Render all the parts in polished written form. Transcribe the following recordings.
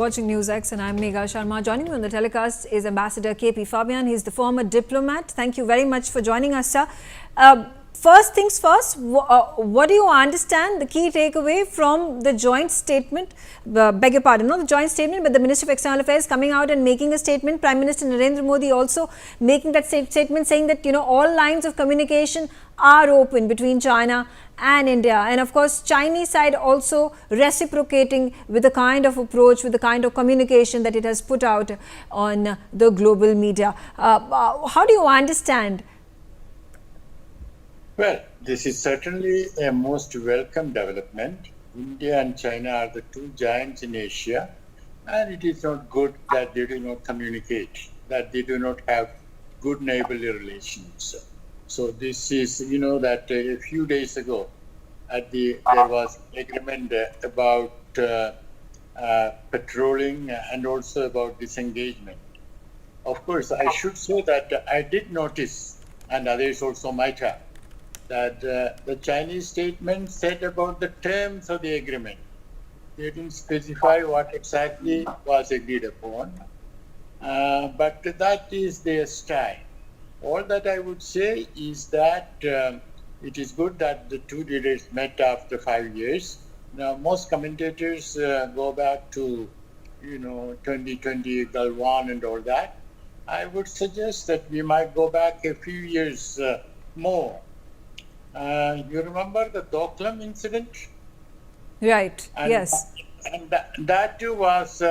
Watching Newsx and I'm Megha Sharma. Joining me on the telecast is Ambassador KP Fabian. He's the former diplomat. Thank you very much for joining us, sir. First things first, what do you understand the key takeaway from the joint statement? Beg your pardon, not the joint statement, but the Minister of External Affairs coming out and making a statement. Prime Minister Narendra Modi also making that statement saying that, all lines of communication are open between China and India, and of course Chinese side also reciprocating with the kind of approach, with the kind of communication that it has put out on the global media. How do you understand? Well, this is certainly a most welcome development. India and China are the two giants in Asia, and it is not good that they do not communicate, that they do not have good neighborly relations. So this is, that a few days ago, there was agreement about patrolling and also about disengagement. Of course, I should say that I did notice, and others also might have, that the Chinese statement said about the terms of the agreement. They didn't specify what exactly was agreed upon, but that is their style. All that I would say is that it is good that the two leaders met after 5 years. Now, most commentators go back to, 2020, Galwan and all that. I would suggest that we might go back a few years more. You remember the Doklam incident? Right, yes. And that too was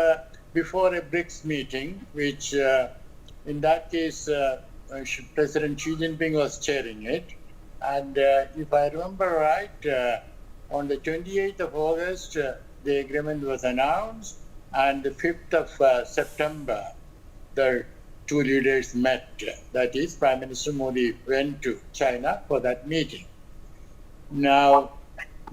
before a BRICS meeting, which in that case, President Xi Jinping was chairing it. And if I remember right, on the 28th of August, the agreement was announced, and the 5th of September, the two leaders met. That is, Prime Minister Modi went to China for that meeting. Now,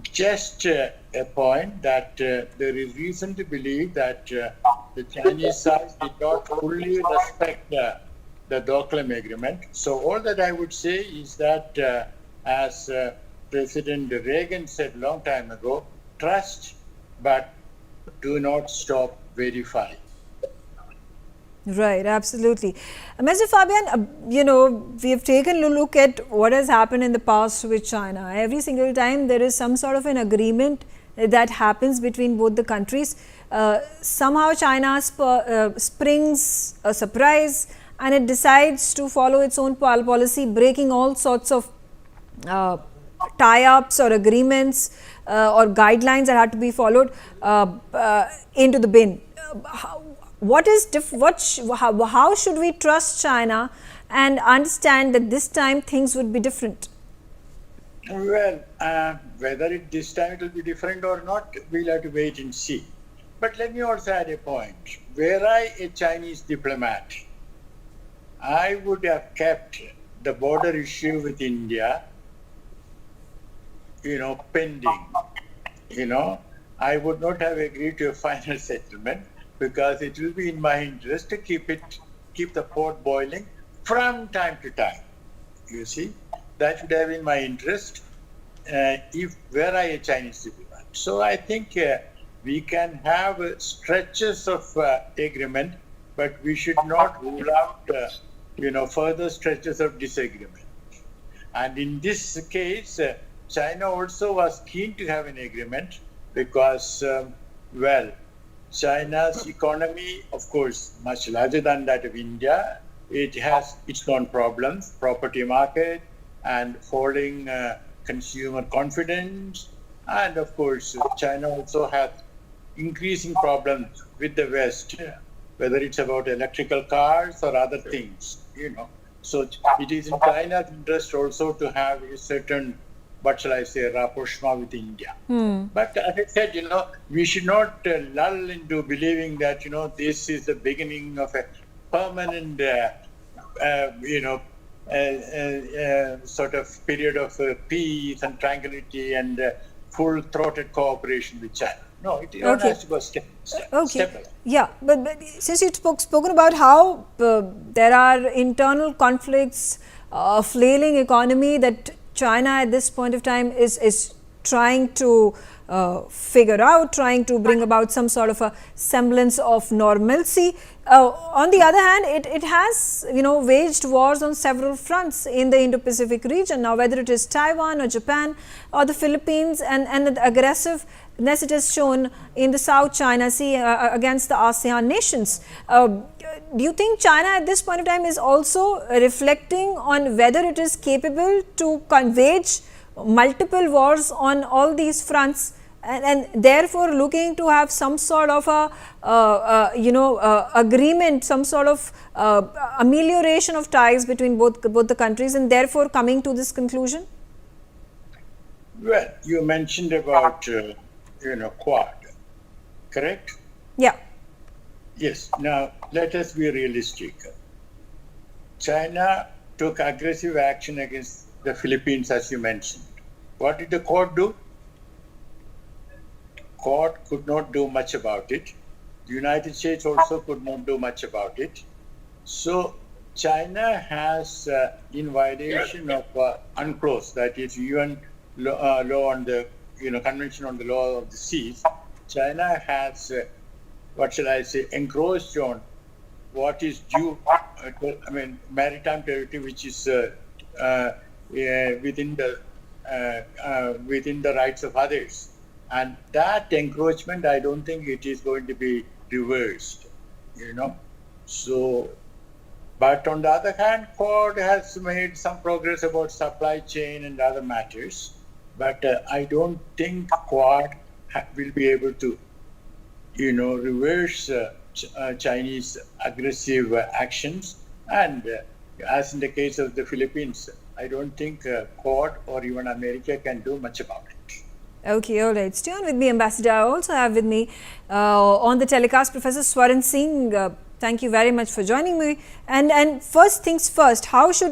just a point that there is reason to believe that the Chinese side did not fully respect the Doklam agreement. So all that I would say is that, as President Reagan said a long time ago, trust, but do not stop verifying. Right, absolutely. Mr. Fabian, we have taken a look at what has happened in the past with China. Every single time there is some sort of an agreement that happens between both the countries. Somehow China springs a surprise and it decides to follow its own policy, breaking all sorts of tie-ups or agreements or guidelines that had to be followed into the bin. How should we trust China and understand that this time things would be different? Well, whether this time it will be different or not, we'll have to wait and see. But let me also add a point. Were I a Chinese diplomat, I would have kept the border issue with India, pending. I would not have agreed to a final settlement, because it will be in my interest to keep the pot boiling from time to time. You see, that would have been my interest were I a Chinese diplomat. So I think we can have stretches of agreement, but we should not rule out further stretches of disagreement. And in this case, China also was keen to have an agreement because, China's economy, of course, much larger than that of India. It has its own problems, property market and falling consumer confidence. And of course, China also has increasing problems with the West, whether it's about electrical cars or other things, So it is in China's interest also to have a certain, what shall I say, rapprochement with India. But as I said, we should not lull into believing that, this is the beginning of a permanent, sort of period of peace and tranquility and full-throated cooperation with China. No, it has to go step by step. Yeah, but since you've spoken about how there are internal conflicts, a flailing economy that China at this point of time is trying to figure out, trying to bring about some sort of a semblance of normalcy. On the other hand, it has, waged wars on several fronts in the Indo-Pacific region. Now, whether it is Taiwan or Japan or the Philippines, and the aggressiveness it has shown in the South China Sea against the ASEAN nations. Do you think China at this point of time is also reflecting on whether it is capable to wage multiple wars on all these fronts, and therefore looking to have some sort of a agreement, some sort of amelioration of ties between both the countries, and therefore coming to this conclusion? Well, you mentioned about Quad, correct? Yeah. Yes. Now let us be realistic. China took aggressive action against the Philippines, as you mentioned. What did the Quad do? Quad could not do much about it. The United States also could not do much about it. So China has, in violation of UNCLOS, that is UN law on the Convention on the Law of the Seas, China has, encroached on what is due, maritime territory, which is within the rights of others. And that encroachment, I don't think it is going to be reversed, So, but on the other hand, Quad has made some progress about supply chain and other matters. But I don't think Quad will be able to, reverse Chinese aggressive actions. And as in the case of the Philippines, I don't think Quad or even America can do much about it. Okay, all right. Stay on with me, Ambassador. I also have with me on the telecast Professor Swaran Singh. Thank you very much for joining me. And first things first, how should